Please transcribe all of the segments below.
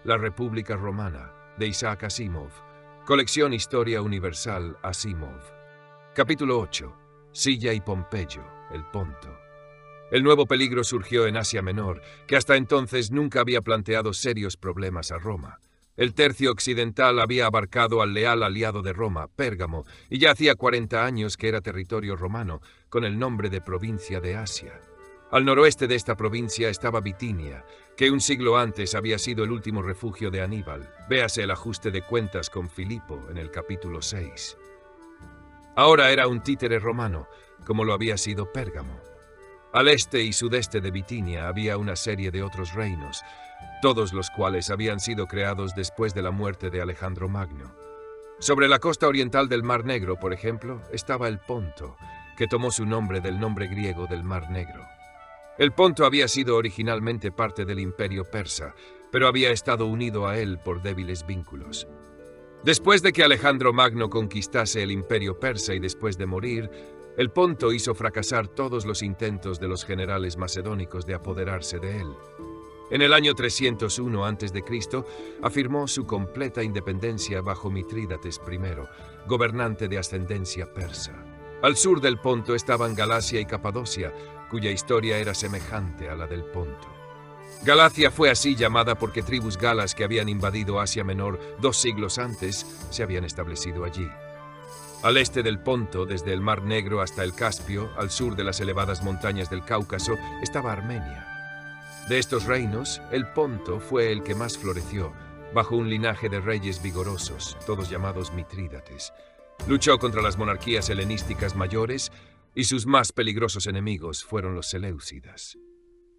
La República Romana, de Isaac Asimov. Colección Historia Universal Asimov. Capítulo 8. Silla y Pompeyo, el Ponto. El nuevo peligro surgió en Asia Menor, que hasta entonces nunca había planteado serios problemas a Roma. El tercio occidental había abarcado al leal aliado de Roma, Pérgamo, y ya hacía 40 años que era territorio romano, con el nombre de provincia de Asia. Al noroeste de esta provincia estaba Bitinia, que un siglo antes había sido el último refugio de Aníbal. Véase el ajuste de cuentas con Filipo en el capítulo 6. Ahora era un títere romano, como lo había sido Pérgamo. Al este y sudeste de Bitinia había una serie de otros reinos, todos los cuales habían sido creados después de la muerte de Alejandro Magno. Sobre la costa oriental del Mar Negro, por ejemplo, estaba el Ponto, que tomó su nombre del nombre griego del Mar Negro. El Ponto había sido originalmente parte del Imperio Persa, pero había estado unido a él por débiles vínculos. Después de que Alejandro Magno conquistase el Imperio Persa y después de morir, el Ponto hizo fracasar todos los intentos de los generales macedónicos de apoderarse de él. En el año 301 a.C., afirmó su completa independencia bajo Mitrídates I, gobernante de ascendencia persa. Al sur del Ponto estaban Galacia y Capadocia, cuya historia era semejante a la del Ponto. Galacia fue así llamada porque tribus galas que habían invadido Asia Menor 2 siglos antes se habían establecido allí. Al este del Ponto, desde el Mar Negro hasta el Caspio, al sur de las elevadas montañas del Cáucaso, estaba Armenia. De estos reinos, el Ponto fue el que más floreció, bajo un linaje de reyes vigorosos, todos llamados Mitrídates. Luchó contra las monarquías helenísticas mayores y sus más peligrosos enemigos fueron los seleucidas.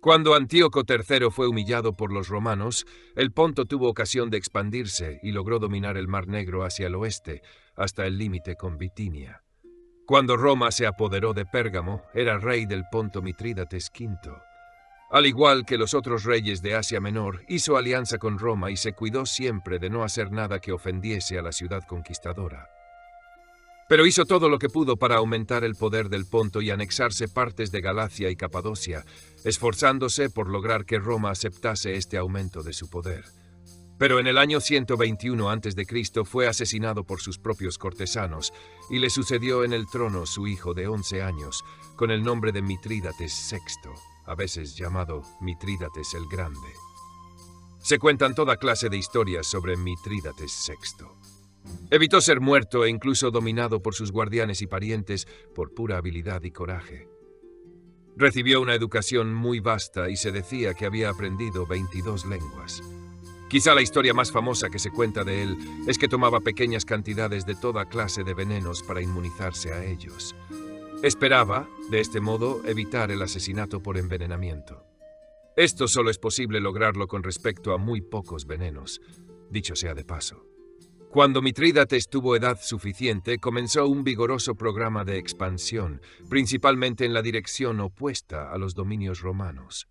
Cuando Antíoco III fue humillado por los romanos, el Ponto tuvo ocasión de expandirse y logró dominar el Mar Negro hacia el oeste, hasta el límite con Bitinia. Cuando Roma se apoderó de Pérgamo, era rey del Ponto Mitrídates V. Al igual que los otros reyes de Asia Menor, hizo alianza con Roma y se cuidó siempre de no hacer nada que ofendiese a la ciudad conquistadora. Pero hizo todo lo que pudo para aumentar el poder del Ponto y anexarse partes de Galacia y Capadocia, esforzándose por lograr que Roma aceptase este aumento de su poder. Pero en el año 121 a.C. fue asesinado por sus propios cortesanos y le sucedió en el trono su hijo de 11 años, con el nombre de Mitrídates VI, a veces llamado Mitrídates el Grande. Se cuentan toda clase de historias sobre Mitrídates VI. Evitó ser muerto e incluso dominado por sus guardianes y parientes por pura habilidad y coraje. Recibió una educación muy vasta y se decía que había aprendido 22 lenguas. Quizá la historia más famosa que se cuenta de él es que tomaba pequeñas cantidades de toda clase de venenos para inmunizarse a ellos. Esperaba, de este modo, evitar el asesinato por envenenamiento. Esto solo es posible lograrlo con respecto a muy pocos venenos, dicho sea de paso. Cuando Mitrídates tuvo edad suficiente, comenzó un vigoroso programa de expansión, principalmente en la dirección opuesta a los dominios romanos.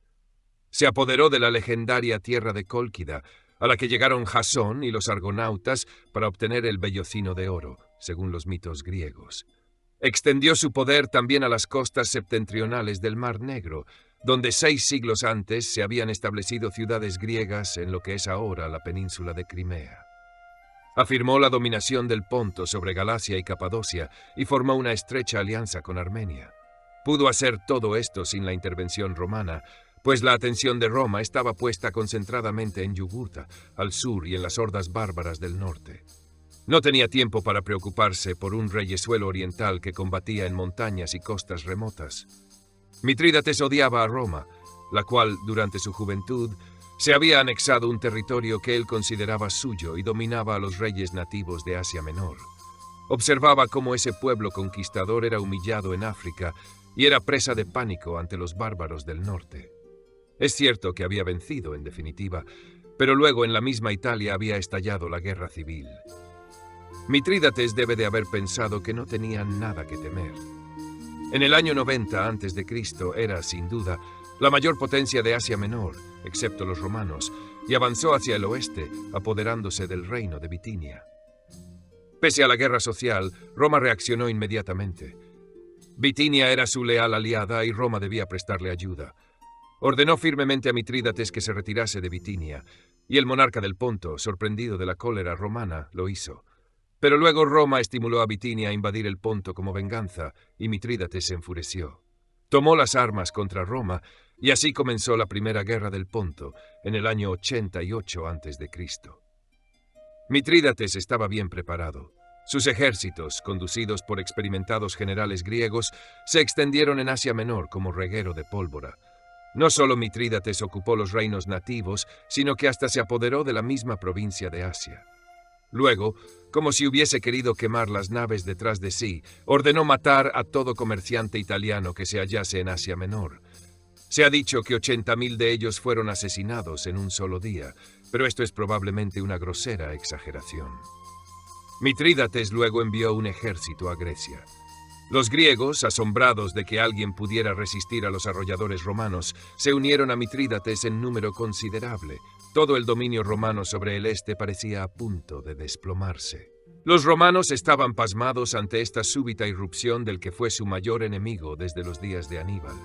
Se apoderó de la legendaria tierra de Cólquida, a la que llegaron Jasón y los argonautas para obtener el vellocino de oro, según los mitos griegos. Extendió su poder también a las costas septentrionales del Mar Negro, donde 6 siglos antes se habían establecido ciudades griegas en lo que es ahora la península de Crimea. Afirmó la dominación del Ponto sobre Galacia y Capadocia y formó una estrecha alianza con Armenia. Pudo hacer todo esto sin la intervención romana, pues la atención de Roma estaba puesta concentradamente en Yugurta, al sur, y en las hordas bárbaras del norte. No tenía tiempo para preocuparse por un reyesuelo oriental que combatía en montañas y costas remotas. Mitrídates odiaba a Roma, la cual, durante su juventud, se había anexado un territorio que él consideraba suyo y dominaba a los reyes nativos de Asia Menor. Observaba cómo ese pueblo conquistador era humillado en África y era presa de pánico ante los bárbaros del norte. Es cierto que había vencido, en definitiva, pero luego en la misma Italia había estallado la guerra civil. Mitrídates debe de haber pensado que no tenía nada que temer. En el año 90 a.C. era, sin duda, la mayor potencia de Asia Menor, excepto los romanos, y avanzó hacia el oeste, apoderándose del reino de Bitinia. Pese a la guerra social, Roma reaccionó inmediatamente. Bitinia era su leal aliada y Roma debía prestarle ayuda. Ordenó firmemente a Mitrídates que se retirase de Bitinia, y el monarca del Ponto, sorprendido de la cólera romana, lo hizo. Pero luego Roma estimuló a Bitinia a invadir el Ponto como venganza, y Mitrídates se enfureció. Tomó las armas contra Roma, y así comenzó la primera guerra del Ponto, en el año 88 a.C. Mitrídates estaba bien preparado. Sus ejércitos, conducidos por experimentados generales griegos, se extendieron en Asia Menor como reguero de pólvora. No solo Mitrídates ocupó los reinos nativos, sino que hasta se apoderó de la misma provincia de Asia. Luego, como si hubiese querido quemar las naves detrás de sí, ordenó matar a todo comerciante italiano que se hallase en Asia Menor. Se ha dicho que 80.000 de ellos fueron asesinados en un solo día, pero esto es probablemente una grosera exageración. Mitrídates luego envió un ejército a Grecia. Los griegos, asombrados de que alguien pudiera resistir a los arrolladores romanos, se unieron a Mitrídates en número considerable. Todo el dominio romano sobre el este parecía a punto de desplomarse. Los romanos estaban pasmados ante esta súbita irrupción del que fue su mayor enemigo desde los días de Aníbal.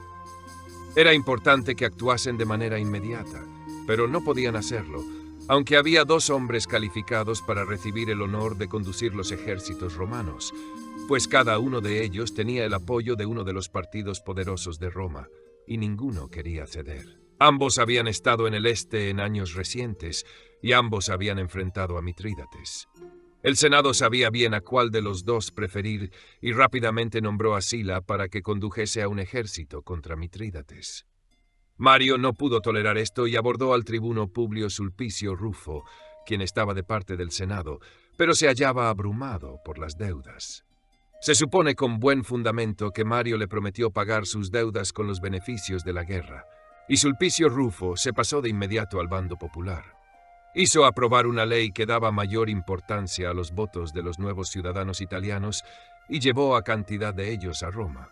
Era importante que actuasen de manera inmediata, pero no podían hacerlo, aunque había 2 hombres calificados para recibir el honor de conducir los ejércitos romanos, pues cada uno de ellos tenía el apoyo de uno de los partidos poderosos de Roma, y ninguno quería ceder. Ambos habían estado en el este en años recientes, y ambos habían enfrentado a Mitrídates. El Senado sabía bien a cuál de los dos preferir, y rápidamente nombró a Sila para que condujese a un ejército contra Mitrídates. Mario no pudo tolerar esto y abordó al tribuno Publio Sulpicio Rufo, quien estaba de parte del Senado, pero se hallaba abrumado por las deudas. Se supone con buen fundamento que Mario le prometió pagar sus deudas con los beneficios de la guerra, y Sulpicio Rufo se pasó de inmediato al bando popular. Hizo aprobar una ley que daba mayor importancia a los votos de los nuevos ciudadanos italianos y llevó a cantidad de ellos a Roma.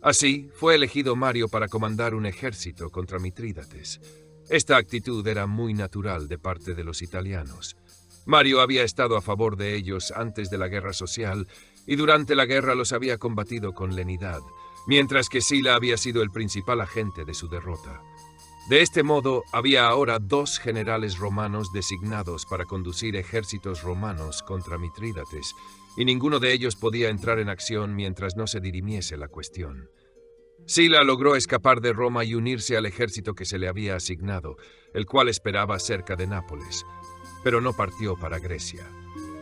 Así, fue elegido Mario para comandar un ejército contra Mitrídates. Esta actitud era muy natural de parte de los italianos. Mario había estado a favor de ellos antes de la guerra social y durante la guerra los había combatido con lenidad, mientras que Sila había sido el principal agente de su derrota. De este modo, había ahora 2 generales romanos designados para conducir ejércitos romanos contra Mitrídates, y ninguno de ellos podía entrar en acción mientras no se dirimiese la cuestión. Sila logró escapar de Roma y unirse al ejército que se le había asignado, el cual esperaba cerca de Nápoles, pero no partió para Grecia.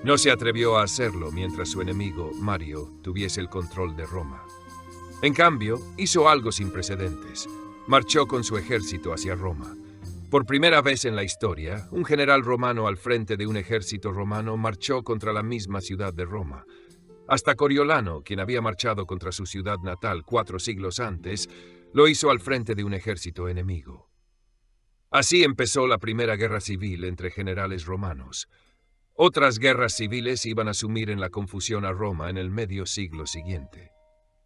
No se atrevió a hacerlo mientras su enemigo, Mario, tuviese el control de Roma. En cambio, hizo algo sin precedentes. Marchó con su ejército hacia Roma. Por primera vez en la historia, un general romano al frente de un ejército romano marchó contra la misma ciudad de Roma. Hasta Coriolano, quien había marchado contra su ciudad natal 4 siglos antes, lo hizo al frente de un ejército enemigo. Así empezó la primera guerra civil entre generales romanos. Otras guerras civiles iban a sumir en la confusión a Roma en el medio siglo siguiente.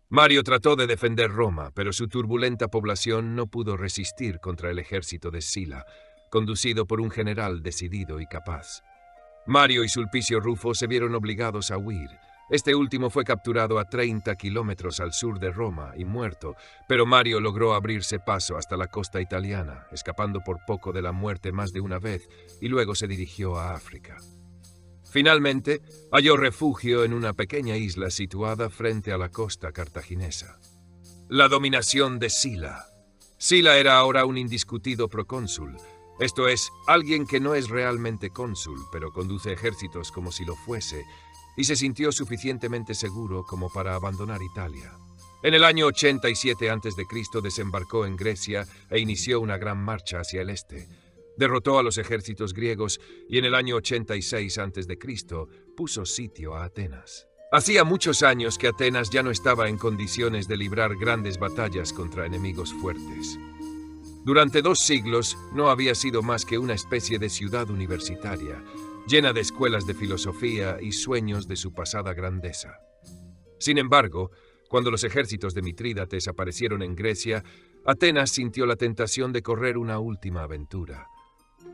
Mario trató de defender Roma, pero su turbulenta población no pudo resistir contra el ejército de Sila, conducido por un general decidido y capaz. Mario y Sulpicio Rufo se vieron obligados a huir. Este último fue capturado a 30 kilómetros al sur de Roma y muerto, pero Mario logró abrirse paso hasta la costa italiana, escapando por poco de la muerte más de una vez, y luego se dirigió a África. Finalmente, halló refugio en una pequeña isla situada frente a la costa cartaginesa. La dominación de Sila. Sila era ahora un indiscutido procónsul, esto es, alguien que no es realmente cónsul, pero conduce ejércitos como si lo fuese, y se sintió suficientemente seguro como para abandonar Italia. En el año 87 a.C. desembarcó en Grecia e inició una gran marcha hacia el este. Derrotó a los ejércitos griegos y en el año 86 a.C. puso sitio a Atenas. Hacía muchos años que Atenas ya no estaba en condiciones de librar grandes batallas contra enemigos fuertes. Durante 2 siglos no había sido más que una especie de ciudad universitaria, llena de escuelas de filosofía y sueños de su pasada grandeza. Sin embargo, cuando los ejércitos de Mitrídates aparecieron en Grecia, Atenas sintió la tentación de correr una última aventura.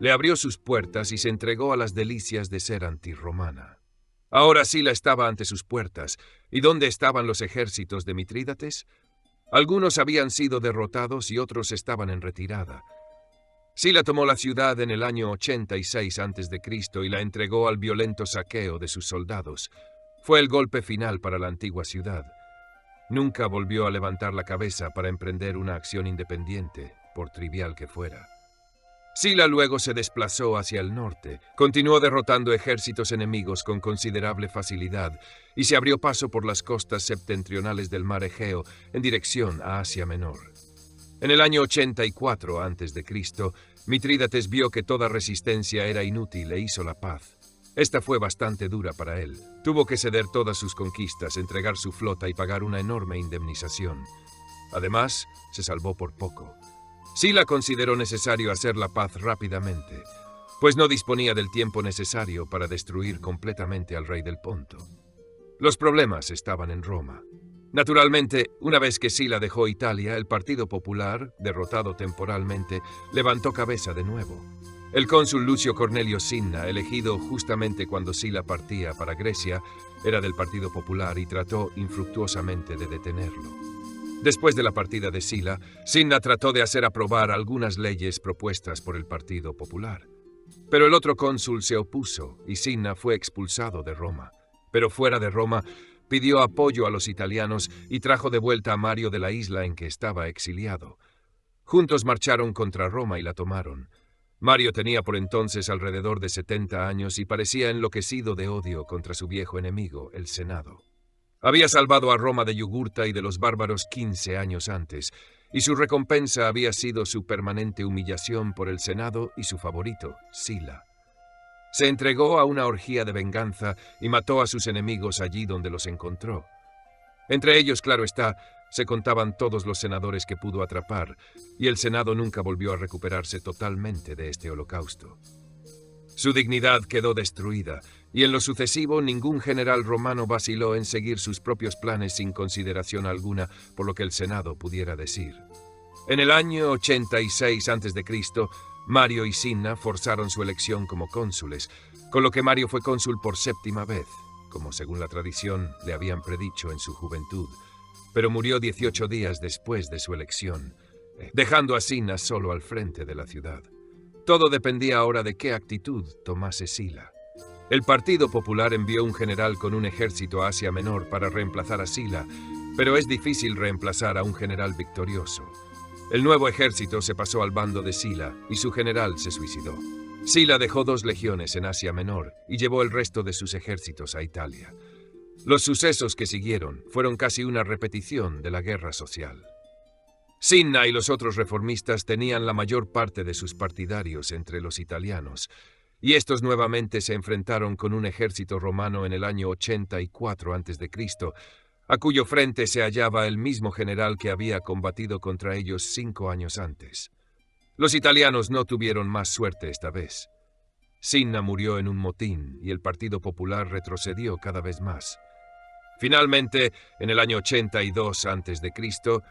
Le abrió sus puertas y se entregó a las delicias de ser antirromana. Ahora Sila estaba ante sus puertas. ¿Y dónde estaban los ejércitos de Mitrídates? Algunos habían sido derrotados y otros estaban en retirada. Sila tomó la ciudad en el año 86 a.C. y la entregó al violento saqueo de sus soldados. Fue el golpe final para la antigua ciudad. Nunca volvió a levantar la cabeza para emprender una acción independiente, por trivial que fuera. Sila luego se desplazó hacia el norte, continuó derrotando ejércitos enemigos con considerable facilidad y se abrió paso por las costas septentrionales del mar Egeo en dirección a Asia Menor. En el año 84 a.C., Mitrídates vio que toda resistencia era inútil e hizo la paz. Esta fue bastante dura para él. Tuvo que ceder todas sus conquistas, entregar su flota y pagar una enorme indemnización. Además, se salvó por poco. Sila consideró necesario hacer la paz rápidamente, pues no disponía del tiempo necesario para destruir completamente al rey del Ponto. Los problemas estaban en Roma. Naturalmente, una vez que Sila dejó Italia, el Partido Popular, derrotado temporalmente, levantó cabeza de nuevo. El cónsul Lucio Cornelio Cinna, elegido justamente cuando Sila partía para Grecia, era del Partido Popular y trató infructuosamente de detenerlo. Después de la partida de Sila, Cinna trató de hacer aprobar algunas leyes propuestas por el Partido Popular. Pero el otro cónsul se opuso y Cinna fue expulsado de Roma. Pero fuera de Roma, pidió apoyo a los italianos y trajo de vuelta a Mario de la isla en que estaba exiliado. Juntos marcharon contra Roma y la tomaron. Mario tenía por entonces alrededor de 70 años y parecía enloquecido de odio contra su viejo enemigo, el Senado. Había salvado a Roma de Yugurta y de los bárbaros 15 años antes, y su recompensa había sido su permanente humillación por el Senado y su favorito, Sila. Se entregó a una orgía de venganza y mató a sus enemigos allí donde los encontró. Entre ellos, claro está, se contaban todos los senadores que pudo atrapar, y el Senado nunca volvió a recuperarse totalmente de este holocausto. Su dignidad quedó destruida, y en lo sucesivo ningún general romano vaciló en seguir sus propios planes sin consideración alguna por lo que el Senado pudiera decir. En el año 86 a.C., Mario y Cinna forzaron su elección como cónsules, con lo que Mario fue cónsul por 7ª vez, como según la tradición le habían predicho en su juventud, pero murió 18 días después de su elección, dejando a Cinna solo al frente de la ciudad. Todo dependía ahora de qué actitud tomase Sila. El Partido Popular envió un general con un ejército a Asia Menor para reemplazar a Sila, pero es difícil reemplazar a un general victorioso. El nuevo ejército se pasó al bando de Sila y su general se suicidó. Sila dejó 2 legiones en Asia Menor y llevó el resto de sus ejércitos a Italia. Los sucesos que siguieron fueron casi una repetición de la guerra social. Cinna y los otros reformistas tenían la mayor parte de sus partidarios entre los italianos, y estos nuevamente se enfrentaron con un ejército romano en el año 84 a.C., a cuyo frente se hallaba el mismo general que había combatido contra ellos 5 años antes. Los italianos no tuvieron más suerte esta vez. Cinna murió en un motín y el Partido Popular retrocedió cada vez más. Finalmente, en el año 82 a.C.,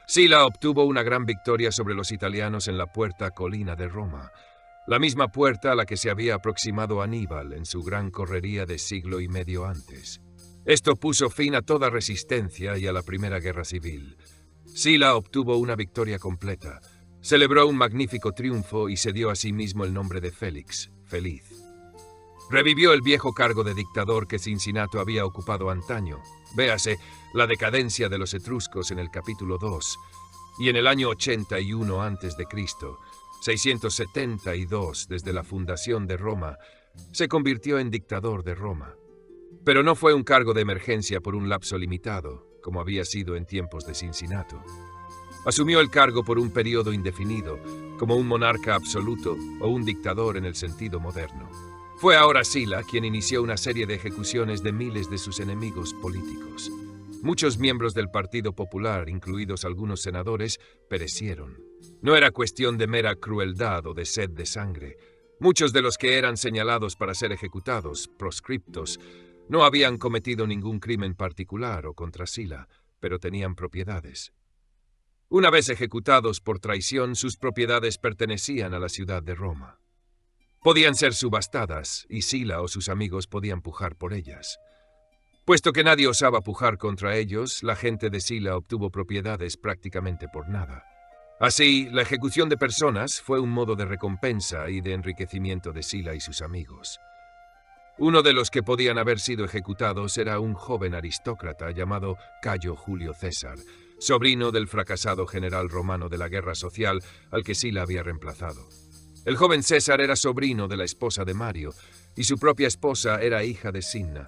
Sila obtuvo una gran victoria sobre los italianos en la Puerta Colina de Roma, la misma puerta a la que se había aproximado Aníbal en su gran correría de siglo y medio antes. Esto puso fin a toda resistencia y a la Primera Guerra Civil. Sila obtuvo una victoria completa, celebró un magnífico triunfo y se dio a sí mismo el nombre de Félix, feliz. Revivió el viejo cargo de dictador que Cincinato había ocupado antaño. Véase la decadencia de los etruscos en el capítulo 2. Y en el año 81 a.C., 672 desde la fundación de Roma, se convirtió en dictador de Roma. Pero no fue un cargo de emergencia por un lapso limitado, como había sido en tiempos de Cincinato. Asumió el cargo por un periodo indefinido, como un monarca absoluto o un dictador en el sentido moderno. Fue ahora Sila quien inició una serie de ejecuciones de miles de sus enemigos políticos. Muchos miembros del Partido Popular, incluidos algunos senadores, perecieron. No era cuestión de mera crueldad o de sed de sangre. Muchos de los que eran señalados para ser ejecutados, proscriptos, no habían cometido ningún crimen particular o contra Sila, pero tenían propiedades. Una vez ejecutados por traición, sus propiedades pertenecían a la ciudad de Roma. Podían ser subastadas, y Sila o sus amigos podían pujar por ellas. Puesto que nadie osaba pujar contra ellos, la gente de Sila obtuvo propiedades prácticamente por nada. Así, la ejecución de personas fue un modo de recompensa y de enriquecimiento de Sila y sus amigos. Uno de los que podían haber sido ejecutados era un joven aristócrata llamado Cayo Julio César, sobrino del fracasado general romano de la guerra social al que Sila había reemplazado. El joven César era sobrino de la esposa de Mario, y su propia esposa era hija de Cinna.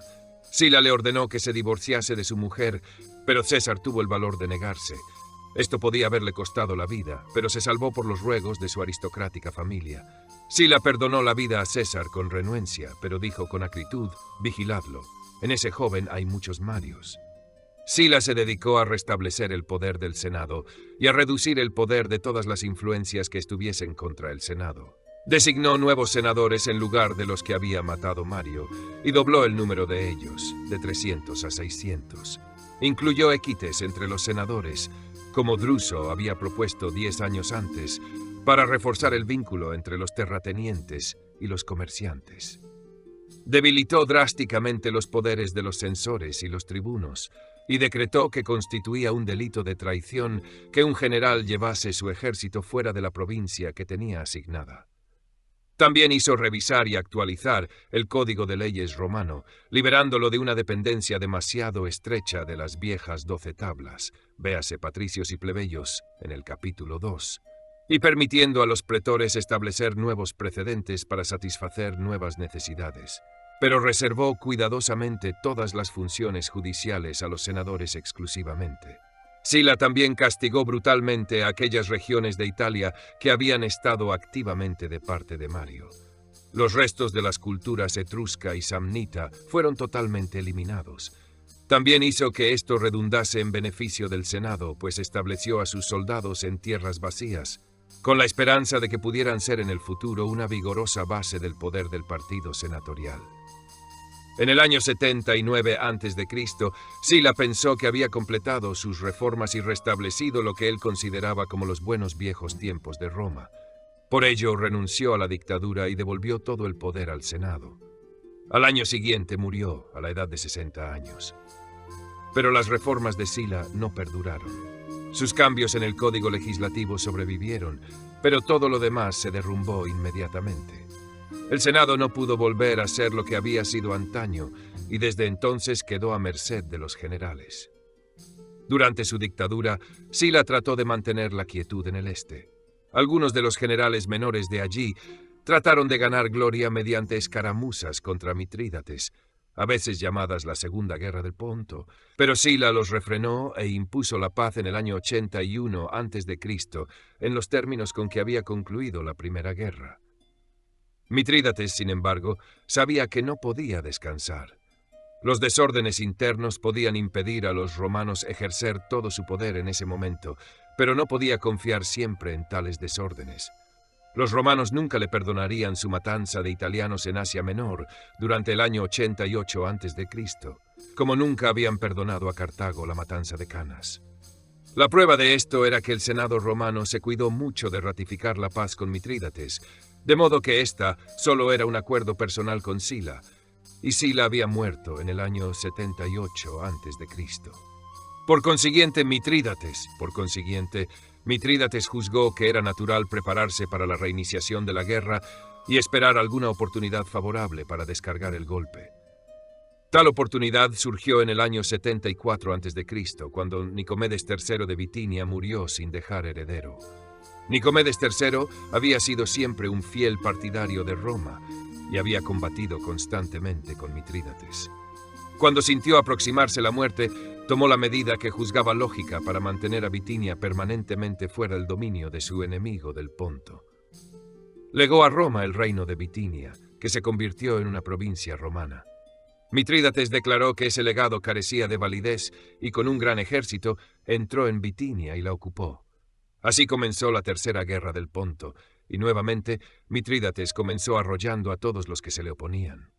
Sila le ordenó que se divorciase de su mujer, pero César tuvo el valor de negarse. Esto podía haberle costado la vida, pero se salvó por los ruegos de su aristocrática familia. Sila perdonó la vida a César con renuencia, pero dijo con acritud: «Vigiladlo. En ese joven hay muchos Marios». Sila se dedicó a restablecer el poder del Senado y a reducir el poder de todas las influencias que estuviesen contra el Senado. Designó nuevos senadores en lugar de los que había matado Mario y dobló el número de ellos, de 300 a 600. Incluyó equites entre los senadores, como Druso había propuesto 10 años antes, para reforzar el vínculo entre los terratenientes y los comerciantes. Debilitó drásticamente los poderes de los censores y los tribunos, y decretó que constituía un delito de traición que un general llevase su ejército fuera de la provincia que tenía asignada. También hizo revisar y actualizar el Código de Leyes romano, liberándolo de una dependencia demasiado estrecha de las viejas 12 tablas, véase Patricios y Plebeyos en el capítulo 2, y permitiendo a los pretores establecer nuevos precedentes para satisfacer nuevas necesidades, pero reservó cuidadosamente todas las funciones judiciales a los senadores exclusivamente. Sila también castigó brutalmente a aquellas regiones de Italia que habían estado activamente de parte de Mario. Los restos de las culturas etrusca y samnita fueron totalmente eliminados. También hizo que esto redundase en beneficio del Senado, pues estableció a sus soldados en tierras vacías, con la esperanza de que pudieran ser en el futuro una vigorosa base del poder del partido senatorial. En el año 79 a.C., Sila pensó que había completado sus reformas y restablecido lo que él consideraba como los buenos viejos tiempos de Roma. Por ello, renunció a la dictadura y devolvió todo el poder al Senado. Al año siguiente murió, a la edad de 60 años. Pero las reformas de Sila no perduraron. Sus cambios en el código legislativo sobrevivieron, pero todo lo demás se derrumbó inmediatamente. El Senado no pudo volver a ser lo que había sido antaño y desde entonces quedó a merced de los generales. Durante su dictadura, Sila trató de mantener la quietud en el este. Algunos de los generales menores de allí trataron de ganar gloria mediante escaramuzas contra Mitrídates, a veces llamadas la Segunda Guerra del Ponto, pero Sila los refrenó e impuso la paz en el año 81 a.C., en los términos con que había concluido la Primera Guerra. Mitrídates, sin embargo, sabía que no podía descansar. Los desórdenes internos podían impedir a los romanos ejercer todo su poder en ese momento, pero no podía confiar siempre en tales desórdenes. Los romanos nunca le perdonarían su matanza de italianos en Asia Menor durante el año 88 a.C., como nunca habían perdonado a Cartago la matanza de Canas. La prueba de esto era que el Senado romano se cuidó mucho de ratificar la paz con Mitrídates, de modo que ésta solo era un acuerdo personal con Sila, y Sila había muerto en el año 78 a.C. Por consiguiente, Mitrídates juzgó que era natural prepararse para la reiniciación de la guerra y esperar alguna oportunidad favorable para descargar el golpe. Tal oportunidad surgió en el año 74 a.C., cuando Nicomedes III de Bitinia murió sin dejar heredero. Nicomedes III había sido siempre un fiel partidario de Roma y había combatido constantemente con Mitrídates. Cuando sintió aproximarse la muerte, tomó la medida que juzgaba lógica para mantener a Bitinia permanentemente fuera del dominio de su enemigo del Ponto. Legó a Roma el reino de Bitinia, que se convirtió en una provincia romana. Mitrídates declaró que ese legado carecía de validez y con un gran ejército entró en Bitinia y la ocupó. Así comenzó la Tercera Guerra del Ponto, y nuevamente Mitrídates comenzó arrollando a todos los que se le oponían.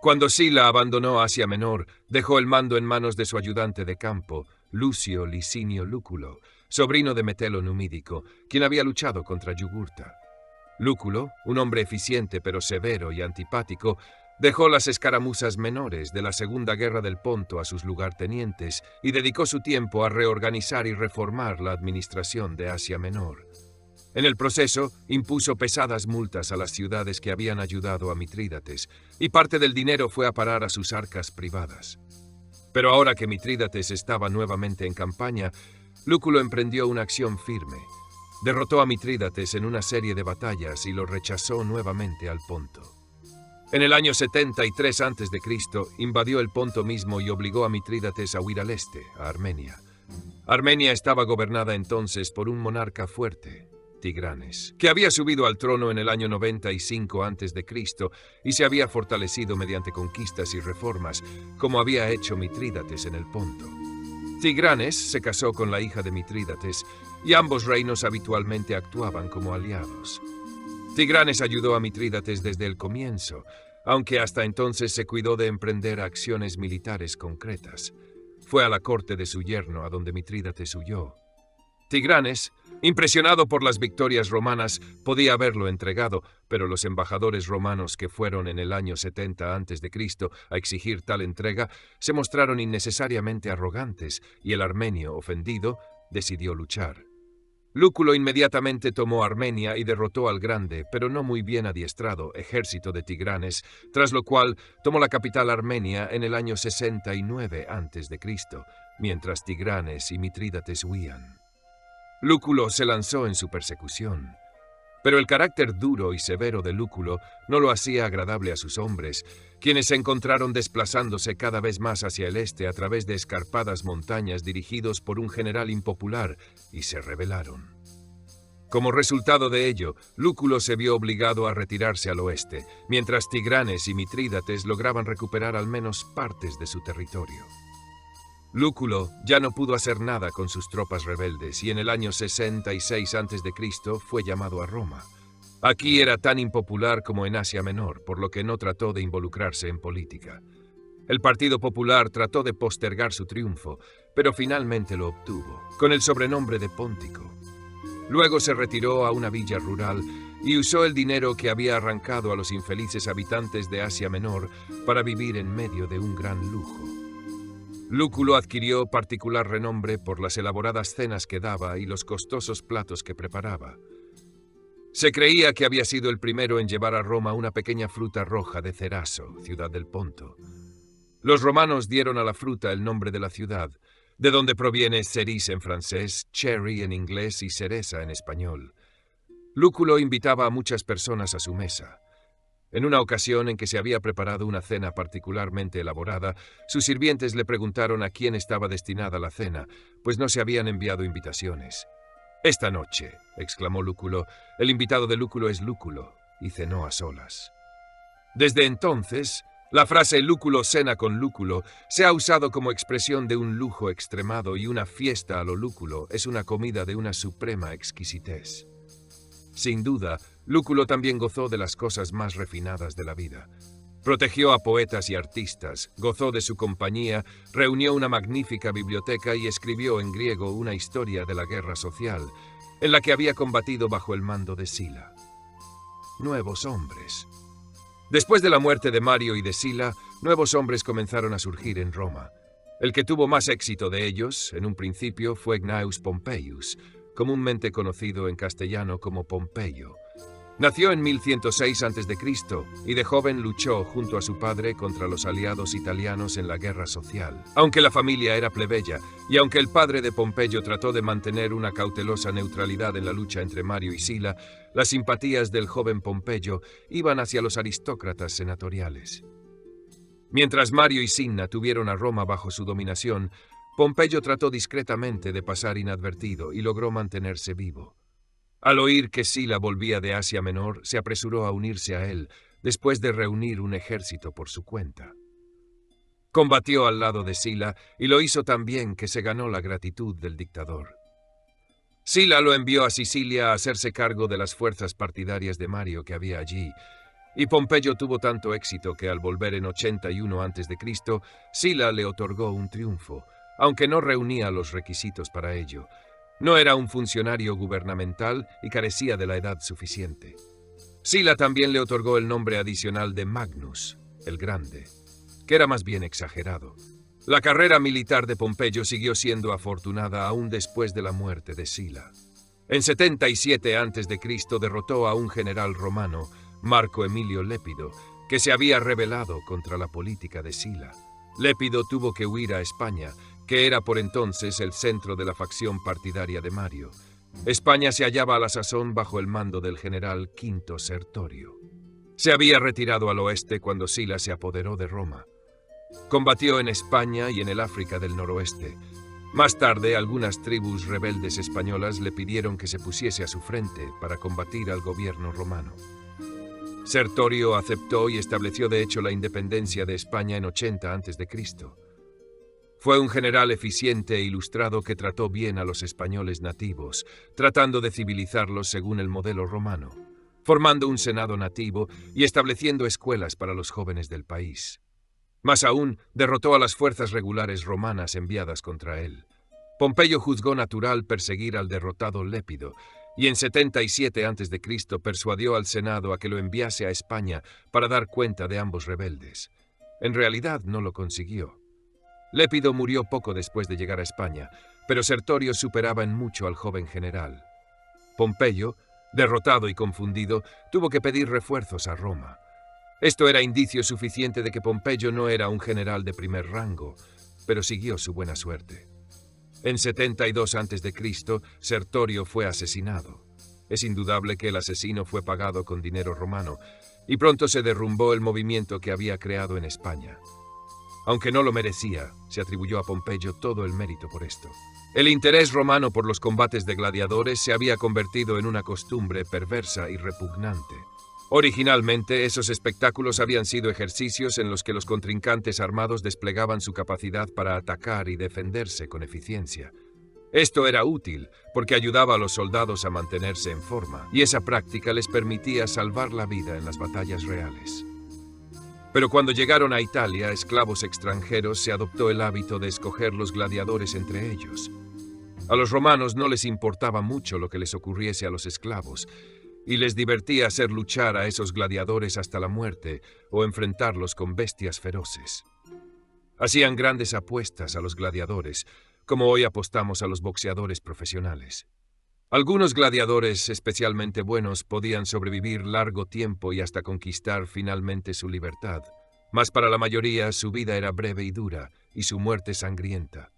Cuando Sila abandonó Asia Menor, dejó el mando en manos de su ayudante de campo, Lucio Licinio Lúculo, sobrino de Metelo Numídico, quien había luchado contra Yugurta. Lúculo, un hombre eficiente pero severo y antipático, Dejó las escaramuzas menores de la Segunda Guerra del Ponto a sus lugartenientes y dedicó su tiempo a reorganizar y reformar la administración de Asia Menor. En el proceso, impuso pesadas multas a las ciudades que habían ayudado a Mitrídates, y parte del dinero fue a parar a sus arcas privadas. Pero ahora que Mitrídates estaba nuevamente en campaña, Lúculo emprendió una acción firme. Derrotó a Mitrídates en una serie de batallas y lo rechazó nuevamente al Ponto. En el año 73 a.C., invadió el Ponto mismo y obligó a Mitrídates a huir al este, a Armenia. Armenia estaba gobernada entonces por un monarca fuerte, Tigranes, que había subido al trono en el año 95 a.C. y se había fortalecido mediante conquistas y reformas, como había hecho Mitrídates en el Ponto. Tigranes se casó con la hija de Mitrídates y ambos reinos habitualmente actuaban como aliados. Tigranes ayudó a Mitrídates desde el comienzo, aunque hasta entonces se cuidó de emprender acciones militares concretas. Fue a la corte de su yerno a donde Mitrídates huyó. Tigranes, impresionado por las victorias romanas, podía haberlo entregado, pero los embajadores romanos que fueron en el año 70 a.C. a exigir tal entrega se mostraron innecesariamente arrogantes y el armenio, ofendido, decidió luchar. Lúculo inmediatamente tomó Armenia y derrotó al grande, pero no muy bien adiestrado, ejército de Tigranes, tras lo cual tomó la capital Armenia en el año 69 a.C., mientras Tigranes y Mitrídates huían. Lúculo se lanzó en su persecución, pero el carácter duro y severo de Lúculo no lo hacía agradable a sus hombres, quienes se encontraron desplazándose cada vez más hacia el este a través de escarpadas montañas dirigidos por un general impopular, y se rebelaron. Como resultado de ello, Lúculo se vio obligado a retirarse al oeste, mientras Tigranes y Mitrídates lograban recuperar al menos partes de su territorio. Lúculo ya no pudo hacer nada con sus tropas rebeldes y en el año 66 a.C. fue llamado a Roma. Aquí era tan impopular como en Asia Menor, por lo que no trató de involucrarse en política. El Partido Popular trató de postergar su triunfo, pero finalmente lo obtuvo, con el sobrenombre de Póntico. Luego se retiró a una villa rural y usó el dinero que había arrancado a los infelices habitantes de Asia Menor para vivir en medio de un gran lujo. Lúculo adquirió particular renombre por las elaboradas cenas que daba y los costosos platos que preparaba. Se creía que había sido el primero en llevar a Roma una pequeña fruta roja de Ceraso, ciudad del Ponto. Los romanos dieron a la fruta el nombre de la ciudad, de donde proviene cerise en francés, cherry en inglés y cereza en español. Lúculo invitaba a muchas personas a su mesa. En una ocasión en que se había preparado una cena particularmente elaborada, sus sirvientes le preguntaron a quién estaba destinada la cena, pues no se habían enviado invitaciones. «Esta noche», exclamó Lúculo, «el invitado de Lúculo es Lúculo», y cenó a solas. Desde entonces, la frase «Lúculo cena con Lúculo» se ha usado como expresión de un lujo extremado y una fiesta a lo Lúculo es una comida de una suprema exquisitez. Sin duda, Lúculo también gozó de las cosas más refinadas de la vida. Protegió a poetas y artistas, gozó de su compañía, reunió una magnífica biblioteca y escribió en griego una historia de la guerra social, en la que había combatido bajo el mando de Sila. Nuevos hombres. Después de la muerte de Mario y de Sila, nuevos hombres comenzaron a surgir en Roma. El que tuvo más éxito de ellos, en un principio, fue Gnaeus Pompeius, comúnmente conocido en castellano como Pompeyo. Nació en 1106 a.C. y de joven luchó junto a su padre contra los aliados italianos en la guerra social. Aunque la familia era plebeya y aunque el padre de Pompeyo trató de mantener una cautelosa neutralidad en la lucha entre Mario y Sila, las simpatías del joven Pompeyo iban hacia los aristócratas senatoriales. Mientras Mario y Cinna tuvieron a Roma bajo su dominación, Pompeyo trató discretamente de pasar inadvertido y logró mantenerse vivo. Al oír que Sila volvía de Asia Menor, se apresuró a unirse a él, después de reunir un ejército por su cuenta. Combatió al lado de Sila y lo hizo tan bien que se ganó la gratitud del dictador. Sila lo envió a Sicilia a hacerse cargo de las fuerzas partidarias de Mario que había allí, y Pompeyo tuvo tanto éxito que al volver en 81 a.C., Sila le otorgó un triunfo, aunque no reunía los requisitos para ello. No era un funcionario gubernamental y carecía de la edad suficiente. Sila también le otorgó el nombre adicional de Magnus, el Grande, que era más bien exagerado. La carrera militar de Pompeyo siguió siendo afortunada aún después de la muerte de Sila. En 77 a.C. derrotó a un general romano, Marco Emilio Lépido, que se había rebelado contra la política de Sila. Lépido tuvo que huir a España, que era por entonces el centro de la facción partidaria de Mario. España se hallaba a la sazón bajo el mando del general Quinto Sertorio. Se había retirado al oeste cuando Sila se apoderó de Roma. Combatió en España y en el África del Noroeste. Más tarde, algunas tribus rebeldes españolas le pidieron que se pusiese a su frente para combatir al gobierno romano. Sertorio aceptó y estableció de hecho la independencia de España en 80 a.C. Fue un general eficiente e ilustrado que trató bien a los españoles nativos, tratando de civilizarlos según el modelo romano, formando un senado nativo y estableciendo escuelas para los jóvenes del país. Más aún, derrotó a las fuerzas regulares romanas enviadas contra él. Pompeyo juzgó natural perseguir al derrotado Lépido, y en 77 a.C. persuadió al Senado a que lo enviase a España para dar cuenta de ambos rebeldes. En realidad no lo consiguió. Lépido murió poco después de llegar a España, pero Sertorio superaba en mucho al joven general. Pompeyo, derrotado y confundido, tuvo que pedir refuerzos a Roma. Esto era indicio suficiente de que Pompeyo no era un general de primer rango, pero siguió su buena suerte. En 72 a.C., Sertorio fue asesinado. Es indudable que el asesino fue pagado con dinero romano, y pronto se derrumbó el movimiento que había creado en España. Aunque no lo merecía, se atribuyó a Pompeyo todo el mérito por esto. El interés romano por los combates de gladiadores se había convertido en una costumbre perversa y repugnante. Originalmente, esos espectáculos habían sido ejercicios en los que los contrincantes armados desplegaban su capacidad para atacar y defenderse con eficiencia. Esto era útil porque ayudaba a los soldados a mantenerse en forma, y esa práctica les permitía salvar la vida en las batallas reales. Pero cuando llegaron a Italia, esclavos extranjeros, se adoptó el hábito de escoger los gladiadores entre ellos. A los romanos no les importaba mucho lo que les ocurriese a los esclavos, y les divertía hacer luchar a esos gladiadores hasta la muerte o enfrentarlos con bestias feroces. Hacían grandes apuestas a los gladiadores, como hoy apostamos a los boxeadores profesionales. Algunos gladiadores especialmente buenos podían sobrevivir largo tiempo y hasta conquistar finalmente su libertad, mas para la mayoría su vida era breve y dura, y su muerte sangrienta.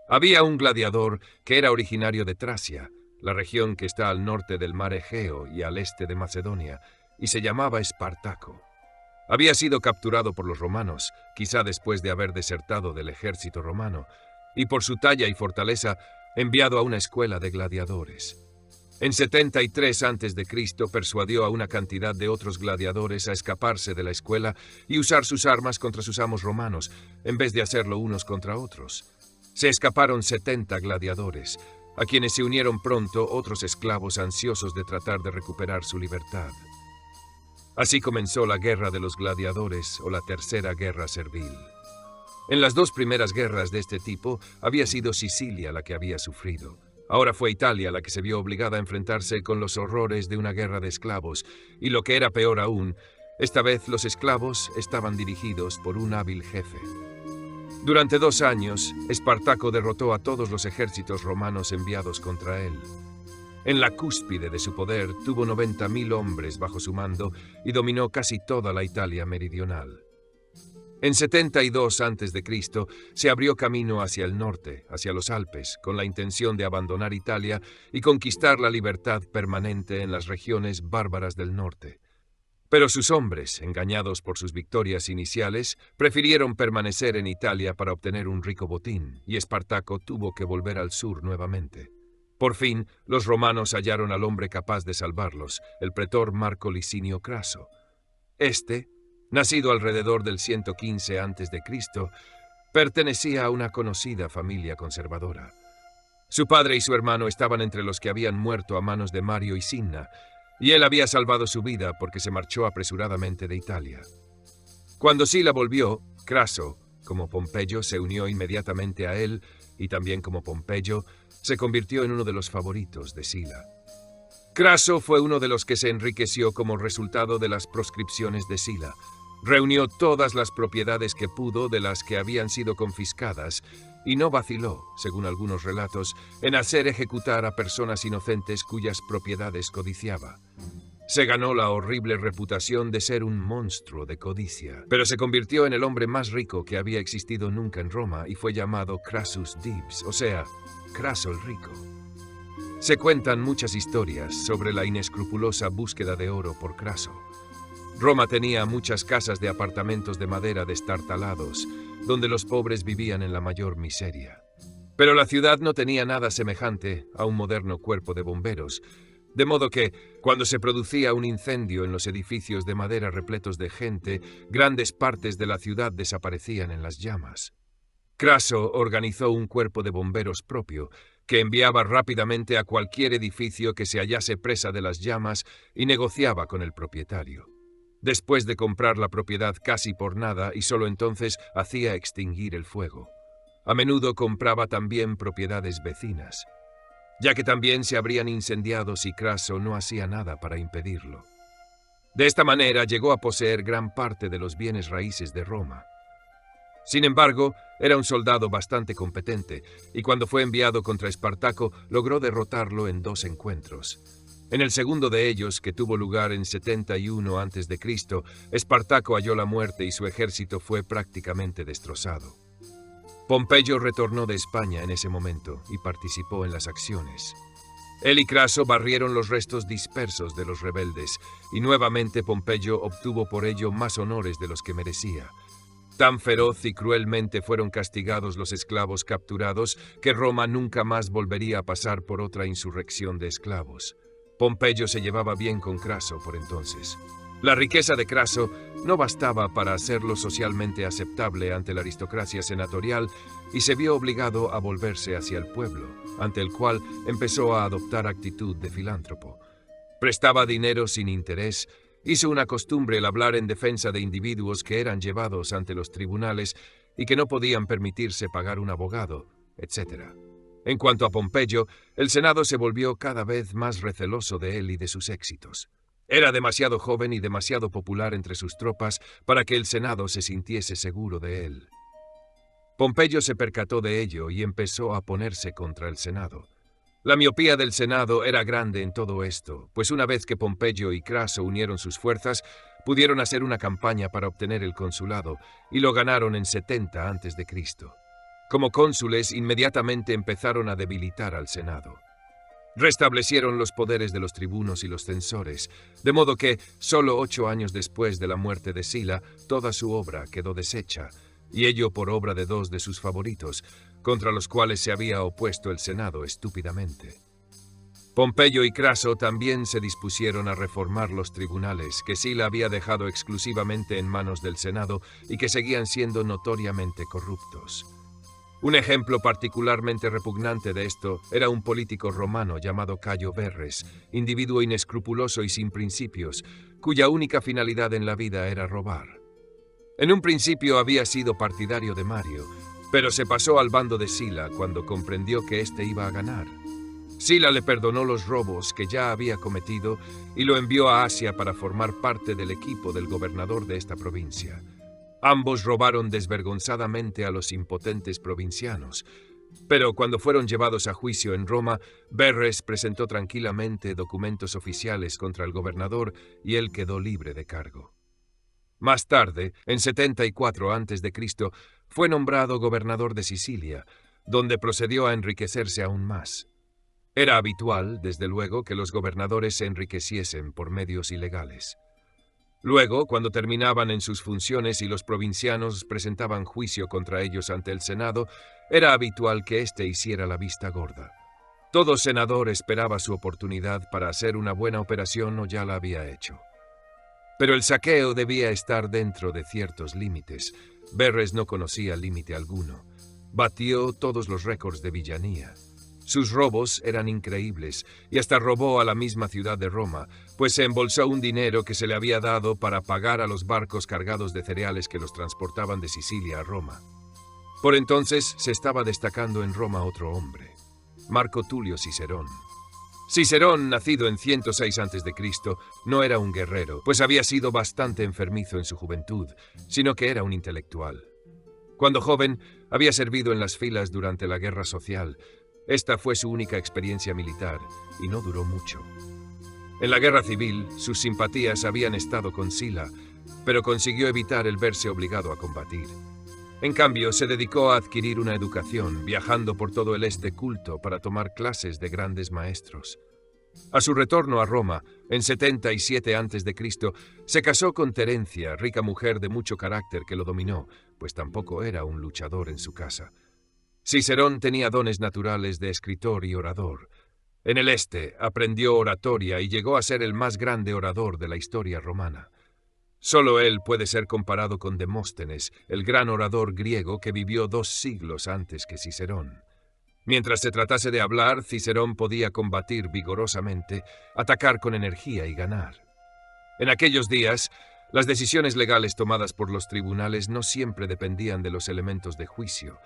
Había un gladiador que era originario de Tracia, la región que está al norte del mar Egeo y al este de Macedonia, y se llamaba Espartaco. Había sido capturado por los romanos, quizá después de haber desertado del ejército romano, y por su talla y fortaleza, enviado a una escuela de gladiadores. En 73 a.C. persuadió a una cantidad de otros gladiadores a escaparse de la escuela y usar sus armas contra sus amos romanos, en vez de hacerlo unos contra otros. Se escaparon 70 gladiadores, a quienes se unieron pronto otros esclavos ansiosos de tratar de recuperar su libertad. Así comenzó la Guerra de los Gladiadores o la Tercera Guerra Servil. En las dos primeras guerras de este tipo había sido Sicilia la que había sufrido. Ahora fue Italia la que se vio obligada a enfrentarse con los horrores de una guerra de esclavos, y lo que era peor aún, esta vez los esclavos estaban dirigidos por un hábil jefe. Durante 2 años, Espartaco derrotó a todos los ejércitos romanos enviados contra él. En la cúspide de su poder, tuvo 90.000 hombres bajo su mando y dominó casi toda la Italia meridional. En 72 a.C. se abrió camino hacia el norte, hacia los Alpes, con la intención de abandonar Italia y conquistar la libertad permanente en las regiones bárbaras del norte. Pero sus hombres, engañados por sus victorias iniciales, prefirieron permanecer en Italia para obtener un rico botín, y Espartaco tuvo que volver al sur nuevamente. Por fin, los romanos hallaron al hombre capaz de salvarlos, el pretor Marco Licinio Craso. Este, nacido alrededor del 115 a.C., pertenecía a una conocida familia conservadora. Su padre y su hermano estaban entre los que habían muerto a manos de Mario y Cinna, y él había salvado su vida porque se marchó apresuradamente de Italia. Cuando Sila volvió, Craso, como Pompeyo, se unió inmediatamente a él, y también como Pompeyo, se convirtió en uno de los favoritos de Sila. Craso fue uno de los que se enriqueció como resultado de las proscripciones de Sila. Reunió todas las propiedades que pudo de las que habían sido confiscadas y no vaciló, según algunos relatos, en hacer ejecutar a personas inocentes cuyas propiedades codiciaba. Se ganó la horrible reputación de ser un monstruo de codicia, pero se convirtió en el hombre más rico que había existido nunca en Roma y fue llamado Crassus Dives, o sea, Craso el Rico. Se cuentan muchas historias sobre la inescrupulosa búsqueda de oro por Craso. Roma tenía muchas casas de apartamentos de madera destartalados, donde los pobres vivían en la mayor miseria. Pero la ciudad no tenía nada semejante a un moderno cuerpo de bomberos, de modo que, cuando se producía un incendio en los edificios de madera repletos de gente, grandes partes de la ciudad desaparecían en las llamas. Craso organizó un cuerpo de bomberos propio, que enviaba rápidamente a cualquier edificio que se hallase presa de las llamas y negociaba con el propietario. Después de comprar la propiedad casi por nada y solo entonces hacía extinguir el fuego. A menudo compraba también propiedades vecinas, ya que también se habrían incendiado si Craso no hacía nada para impedirlo. De esta manera llegó a poseer gran parte de los bienes raíces de Roma. Sin embargo, era un soldado bastante competente, y cuando fue enviado contra Espartaco, logró derrotarlo en 2 encuentros. En el segundo de ellos, que tuvo lugar en 71 a.C., Espartaco halló la muerte y su ejército fue prácticamente destrozado. Pompeyo retornó de España en ese momento y participó en las acciones. Él y Craso barrieron los restos dispersos de los rebeldes, y nuevamente Pompeyo obtuvo por ello más honores de los que merecía. Tan feroz y cruelmente fueron castigados los esclavos capturados que Roma nunca más volvería a pasar por otra insurrección de esclavos. Pompeyo se llevaba bien con Craso por entonces. La riqueza de Craso no bastaba para hacerlo socialmente aceptable ante la aristocracia senatorial y se vio obligado a volverse hacia el pueblo, ante el cual empezó a adoptar actitud de filántropo. Prestaba dinero sin interés, hizo una costumbre el hablar en defensa de individuos que eran llevados ante los tribunales y que no podían permitirse pagar un abogado, etc. En cuanto a Pompeyo, el Senado se volvió cada vez más receloso de él y de sus éxitos. Era demasiado joven y demasiado popular entre sus tropas para que el Senado se sintiese seguro de él. Pompeyo se percató de ello y empezó a ponerse contra el Senado. La miopía del Senado era grande en todo esto, pues una vez que Pompeyo y Craso unieron sus fuerzas, pudieron hacer una campaña para obtener el consulado, y lo ganaron en 70 a.C. Como cónsules, inmediatamente empezaron a debilitar al Senado. Restablecieron los poderes de los tribunos y los censores, de modo que, solo 8 años después de la muerte de Sila, toda su obra quedó deshecha, y ello por obra de 2 de sus favoritos, contra los cuales se había opuesto el Senado estúpidamente. Pompeyo y Craso también se dispusieron a reformar los tribunales, que Sila había dejado exclusivamente en manos del Senado y que seguían siendo notoriamente corruptos. Un ejemplo particularmente repugnante de esto era un político romano llamado Cayo Verres, individuo inescrupuloso y sin principios, cuya única finalidad en la vida era robar. En un principio había sido partidario de Mario, pero se pasó al bando de Sila cuando comprendió que éste iba a ganar. Sila le perdonó los robos que ya había cometido y lo envió a Asia para formar parte del equipo del gobernador de esta provincia. Ambos robaron desvergonzadamente a los impotentes provincianos, pero cuando fueron llevados a juicio en Roma, Verres presentó tranquilamente documentos oficiales contra el gobernador y él quedó libre de cargo. Más tarde, en 74 a.C., fue nombrado gobernador de Sicilia, donde procedió a enriquecerse aún más. Era habitual, desde luego, que los gobernadores se enriqueciesen por medios ilegales. Luego, cuando terminaban en sus funciones y los provincianos presentaban juicio contra ellos ante el Senado, era habitual que éste hiciera la vista gorda. Todo senador esperaba su oportunidad para hacer una buena operación o ya la había hecho. Pero el saqueo debía estar dentro de ciertos límites. Verres no conocía límite alguno. Batió todos los récords de villanía. Sus robos eran increíbles y hasta robó a la misma ciudad de Roma, pues se embolsó un dinero que se le había dado para pagar a los barcos cargados de cereales que los transportaban de Sicilia a Roma. Por entonces se estaba destacando en Roma otro hombre, Marco Tulio Cicerón. Cicerón, nacido en 106 a.C., no era un guerrero, pues había sido bastante enfermizo en su juventud, sino que era un intelectual. Cuando joven, había servido en las filas durante la Guerra Social. Esta fue su única experiencia militar, y no duró mucho. En la Guerra Civil, sus simpatías habían estado con Sila, pero consiguió evitar el verse obligado a combatir. En cambio, se dedicó a adquirir una educación, viajando por todo el este culto para tomar clases de grandes maestros. A su retorno a Roma, en 77 a.C., se casó con Terencia, rica mujer de mucho carácter que lo dominó, pues tampoco era un luchador en su casa. Cicerón tenía dones naturales de escritor y orador. En el este aprendió oratoria y llegó a ser el más grande orador de la historia romana. Solo él puede ser comparado con Demóstenes, el gran orador griego que vivió 2 siglos antes que Cicerón. Mientras se tratase de hablar, Cicerón podía combatir vigorosamente, atacar con energía y ganar. En aquellos días, las decisiones legales tomadas por los tribunales no siempre dependían de los elementos de juicio.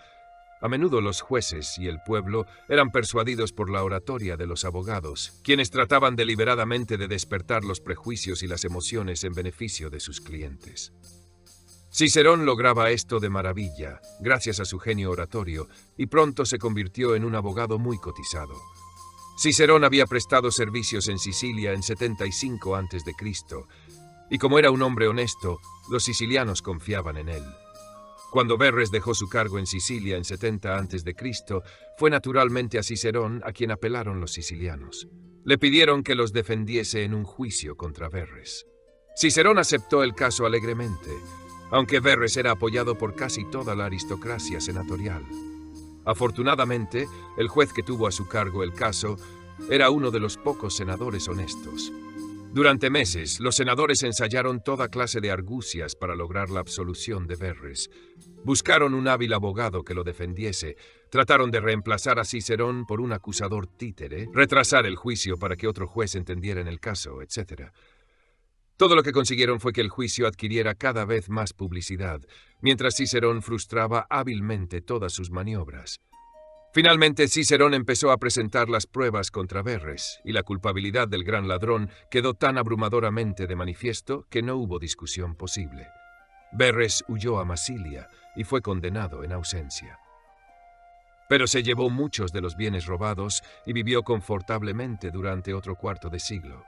A menudo los jueces y el pueblo eran persuadidos por la oratoria de los abogados, quienes trataban deliberadamente de despertar los prejuicios y las emociones en beneficio de sus clientes. Cicerón lograba esto de maravilla, gracias a su genio oratorio, y pronto se convirtió en un abogado muy cotizado. Cicerón había prestado servicios en Sicilia en 75 a.C., y como era un hombre honesto, los sicilianos confiaban en él. Cuando Verres dejó su cargo en Sicilia en 70 a.C., fue naturalmente a Cicerón a quien apelaron los sicilianos. Le pidieron que los defendiese en un juicio contra Verres. Cicerón aceptó el caso alegremente, aunque Verres era apoyado por casi toda la aristocracia senatorial. Afortunadamente, el juez que tuvo a su cargo el caso era uno de los pocos senadores honestos. Durante meses, los senadores ensayaron toda clase de argucias para lograr la absolución de Verres. Buscaron un hábil abogado que lo defendiese, trataron de reemplazar a Cicerón por un acusador títere, retrasar el juicio para que otro juez entendiera en el caso, etc. Todo lo que consiguieron fue que el juicio adquiriera cada vez más publicidad, mientras Cicerón frustraba hábilmente todas sus maniobras. Finalmente, Cicerón empezó a presentar las pruebas contra Verres, y la culpabilidad del gran ladrón quedó tan abrumadoramente de manifiesto que no hubo discusión posible. Verres huyó a Masilia y fue condenado en ausencia. Pero se llevó muchos de los bienes robados y vivió confortablemente durante otro cuarto de siglo.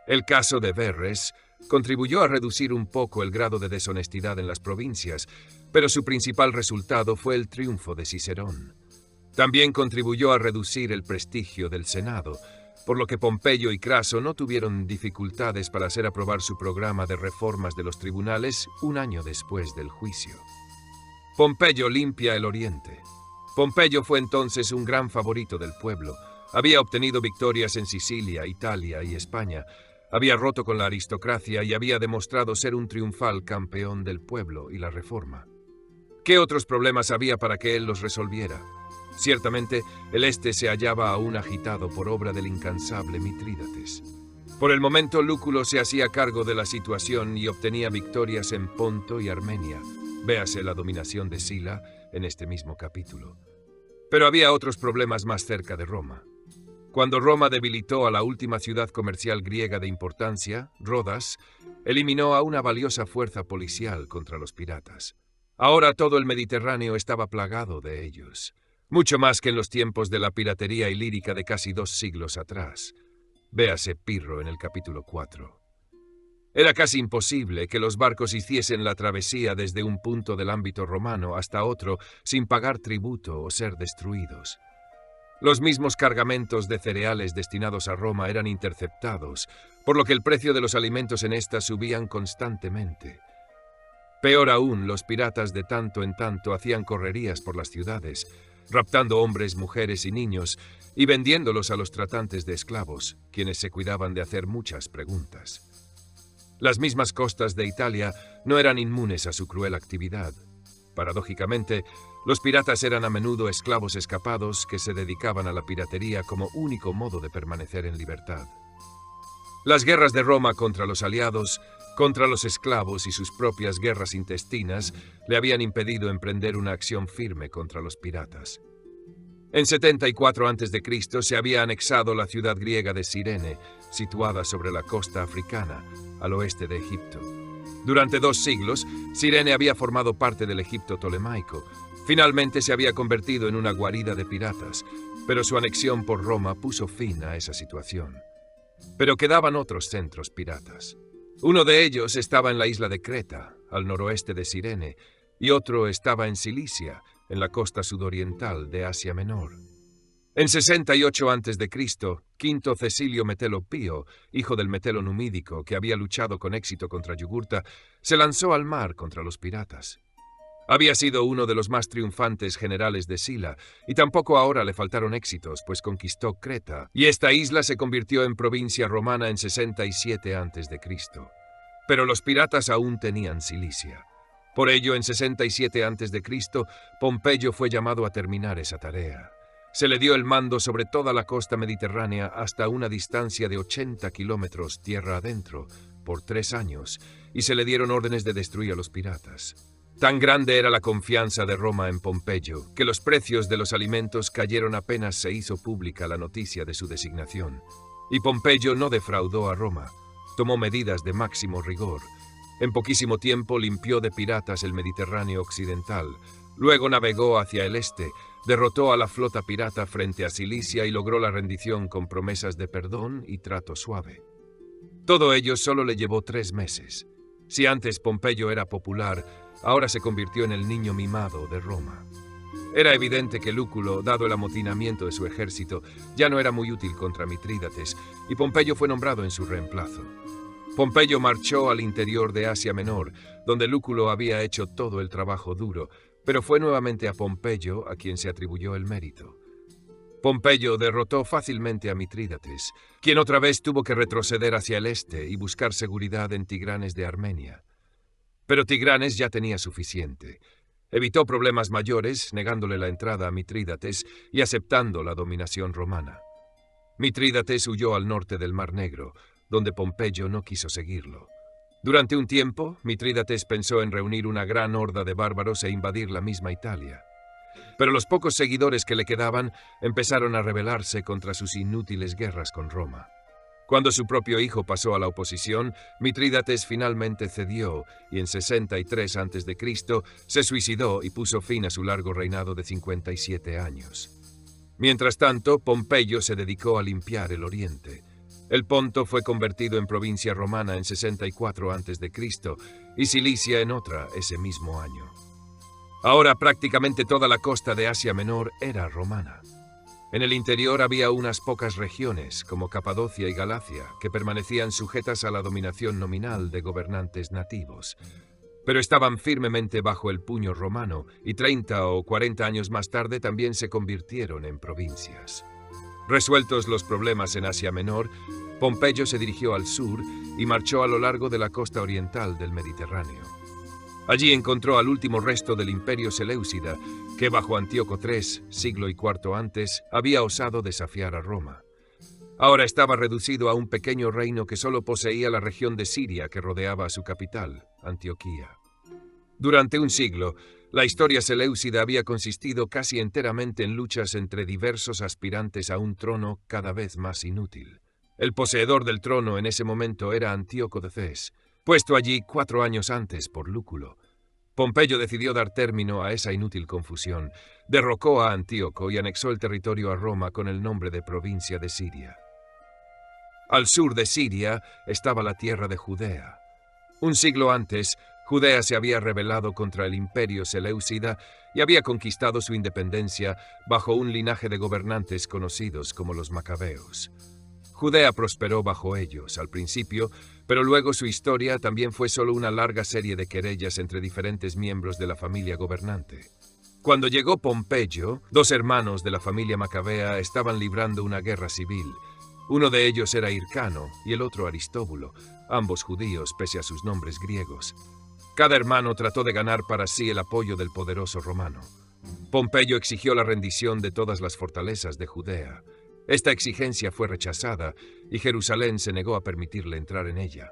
El caso de Verres contribuyó a reducir un poco el grado de deshonestidad en las provincias, pero su principal resultado fue el triunfo de Cicerón. También contribuyó a reducir el prestigio del Senado, por lo que Pompeyo y Craso no tuvieron dificultades para hacer aprobar su programa de reformas de los tribunales un año después del juicio. Pompeyo limpia el oriente. Pompeyo fue entonces un gran favorito del pueblo. Había obtenido victorias en Sicilia, Italia y España. Había roto con la aristocracia y había demostrado ser un triunfal campeón del pueblo y la reforma. ¿Qué otros problemas había para que él los resolviera? Ciertamente, el este se hallaba aún agitado por obra del incansable Mitrídates. Por el momento, Lúculo se hacía cargo de la situación y obtenía victorias en Ponto y Armenia. Véase la dominación de Sila en este mismo capítulo. Pero había otros problemas más cerca de Roma. Cuando Roma debilitó a la última ciudad comercial griega de importancia, Rodas, eliminó a una valiosa fuerza policial contra los piratas. Ahora todo el Mediterráneo estaba plagado de ellos. Mucho más que en los tiempos de la piratería ilírica de casi 2 siglos atrás. Véase Pirro en el capítulo 4. Era casi imposible que los barcos hiciesen la travesía desde un punto del ámbito romano hasta otro sin pagar tributo o ser destruidos. Los mismos cargamentos de cereales destinados a Roma eran interceptados, por lo que el precio de los alimentos en esta subían constantemente. Peor aún, los piratas de tanto en tanto hacían correrías por las ciudades, raptando hombres, mujeres y niños, y vendiéndolos a los tratantes de esclavos, quienes se cuidaban de hacer muchas preguntas. Las mismas costas de Italia no eran inmunes a su cruel actividad. Paradójicamente, los piratas eran a menudo esclavos escapados que se dedicaban a la piratería como único modo de permanecer en libertad. Las guerras de Roma contra los aliados, contra los esclavos y sus propias guerras intestinas le habían impedido emprender una acción firme contra los piratas. En 74 a.C. se había anexado la ciudad griega de Cirene, situada sobre la costa africana, al oeste de Egipto. Durante 2 siglos, Cirene había formado parte del Egipto tolemaico. Finalmente se había convertido en una guarida de piratas, pero su anexión por Roma puso fin a esa situación. Pero quedaban otros centros piratas. Uno de ellos estaba en la isla de Creta, al noroeste de Cirene, y otro estaba en Cilicia, en la costa sudoriental de Asia Menor. En 68 a.C., Quinto Cecilio Metelo Pío, hijo del Metelo numídico que había luchado con éxito contra Yugurta, se lanzó al mar contra los piratas. Había sido uno de los más triunfantes generales de Sila, y tampoco ahora le faltaron éxitos, pues conquistó Creta, y esta isla se convirtió en provincia romana en 67 a.C. Pero los piratas aún tenían Cilicia. Por ello, en 67 a.C., Pompeyo fue llamado a terminar esa tarea. Se le dio el mando sobre toda la costa mediterránea hasta una distancia de 80 kilómetros tierra adentro, por 3 años, y se le dieron órdenes de destruir a los piratas. Tan grande era la confianza de Roma en Pompeyo, que los precios de los alimentos cayeron apenas se hizo pública la noticia de su designación. Y Pompeyo no defraudó a Roma. Tomó medidas de máximo rigor. En poquísimo tiempo limpió de piratas el Mediterráneo occidental. Luego navegó hacia el este, derrotó a la flota pirata frente a Cilicia y logró la rendición con promesas de perdón y trato suave. Todo ello solo le llevó 3 meses. Si antes Pompeyo era popular, ahora se convirtió en el niño mimado de Roma. Era evidente que Lúculo, dado el amotinamiento de su ejército, ya no era muy útil contra Mitrídates, y Pompeyo fue nombrado en su reemplazo. Pompeyo marchó al interior de Asia Menor, donde Lúculo había hecho todo el trabajo duro, pero fue nuevamente a Pompeyo a quien se atribuyó el mérito. Pompeyo derrotó fácilmente a Mitrídates, quien otra vez tuvo que retroceder hacia el este y buscar seguridad en Tigranes de Armenia. Pero Tigranes ya tenía suficiente. Evitó problemas mayores, negándole la entrada a Mitrídates y aceptando la dominación romana. Mitrídates huyó al norte del Mar Negro, donde Pompeyo no quiso seguirlo. Durante un tiempo, Mitrídates pensó en reunir una gran horda de bárbaros e invadir la misma Italia. Pero los pocos seguidores que le quedaban empezaron a rebelarse contra sus inútiles guerras con Roma. Cuando su propio hijo pasó a la oposición, Mitrídates finalmente cedió y en 63 a.C. se suicidó y puso fin a su largo reinado de 57 años. Mientras tanto, Pompeyo se dedicó a limpiar el oriente. El Ponto fue convertido en provincia romana en 64 a.C. y Cilicia en otra ese mismo año. Ahora prácticamente toda la costa de Asia Menor era romana. En el interior había unas pocas regiones, como Capadocia y Galacia, que permanecían sujetas a la dominación nominal de gobernantes nativos. Pero estaban firmemente bajo el puño romano y 30 o 40 años más tarde también se convirtieron en provincias. Resueltos los problemas en Asia Menor, Pompeyo se dirigió al sur y marchó a lo largo de la costa oriental del Mediterráneo. Allí encontró al último resto del imperio Seleucida, que bajo Antíoco III, siglo y cuarto antes, había osado desafiar a Roma. Ahora estaba reducido a un pequeño reino que solo poseía la región de Siria que rodeaba a su capital, Antioquía. Durante un siglo, la historia seleucida había consistido casi enteramente en luchas entre diversos aspirantes a un trono cada vez más inútil. El poseedor del trono en ese momento era Antíoco de Ces, puesto allí 4 años antes por Lúculo. Pompeyo decidió dar término a esa inútil confusión, derrocó a Antíoco y anexó el territorio a Roma con el nombre de provincia de Siria. Al sur de Siria estaba la tierra de Judea. Un siglo antes, Judea se había rebelado contra el imperio seleucida y había conquistado su independencia bajo un linaje de gobernantes conocidos como los macabeos. Judea prosperó bajo ellos al principio, pero luego su historia también fue solo una larga serie de querellas entre diferentes miembros de la familia gobernante. Cuando llegó Pompeyo, 2 hermanos de la familia macabea estaban librando una guerra civil. Uno de ellos era Hircano y el otro Aristóbulo, ambos judíos pese a sus nombres griegos. Cada hermano trató de ganar para sí el apoyo del poderoso romano. Pompeyo exigió la rendición de todas las fortalezas de Judea. Esta exigencia fue rechazada y Jerusalén se negó a permitirle entrar en ella.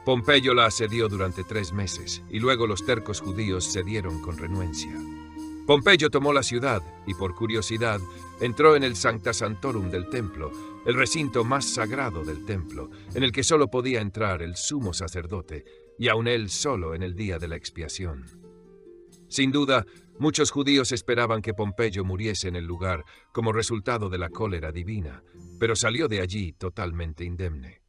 Pompeyo la asedió durante 3 meses y luego los tercos judíos cedieron con renuencia. Pompeyo tomó la ciudad y, por curiosidad, entró en el Sancta Sanctorum del templo, el recinto más sagrado del templo, en el que solo podía entrar el sumo sacerdote, y aun él solo en el día de la expiación. Sin duda, muchos judíos esperaban que Pompeyo muriese en el lugar como resultado de la cólera divina, pero salió de allí totalmente indemne.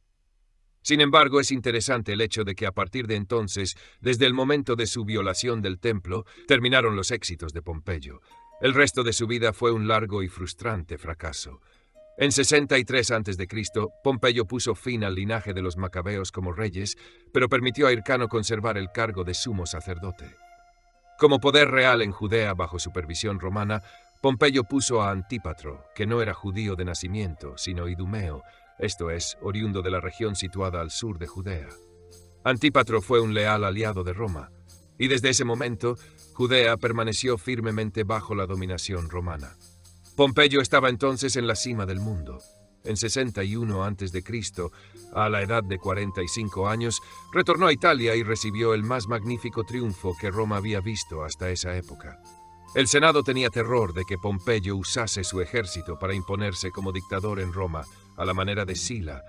Sin embargo, es interesante el hecho de que a partir de entonces, desde el momento de su violación del templo, terminaron los éxitos de Pompeyo. El resto de su vida fue un largo y frustrante fracaso. En 63 a.C., Pompeyo puso fin al linaje de los macabeos como reyes, pero permitió a Hircano conservar el cargo de sumo sacerdote. Como poder real en Judea bajo supervisión romana, Pompeyo puso a Antípatro, que no era judío de nacimiento, sino idumeo, esto es, oriundo de la región situada al sur de Judea. Antípatro fue un leal aliado de Roma, y desde ese momento, Judea permaneció firmemente bajo la dominación romana. Pompeyo estaba entonces en la cima del mundo. En 61 a.C., a la edad de 45 años, retornó a Italia y recibió el más magnífico triunfo que Roma había visto hasta esa época. El Senado tenía terror de que Pompeyo usase su ejército para imponerse como dictador en Roma, a la manera de Sila,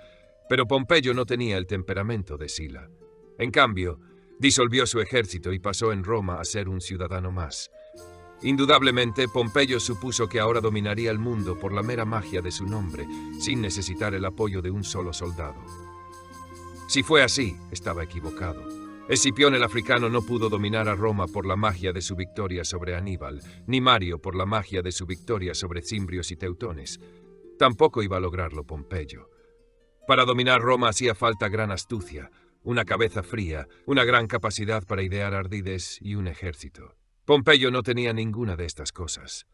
pero Pompeyo no tenía el temperamento de Sila. En cambio, disolvió su ejército y pasó en Roma a ser un ciudadano más. Indudablemente, Pompeyo supuso que ahora dominaría el mundo por la mera magia de su nombre, sin necesitar el apoyo de un solo soldado. Si fue así, estaba equivocado. Escipión el africano no pudo dominar a Roma por la magia de su victoria sobre Aníbal, ni Mario por la magia de su victoria sobre cimbrios y teutones. Tampoco iba a lograrlo Pompeyo. Para dominar Roma hacía falta gran astucia, una cabeza fría, una gran capacidad para idear ardides y un ejército. Pompeyo no tenía ninguna de estas cosas.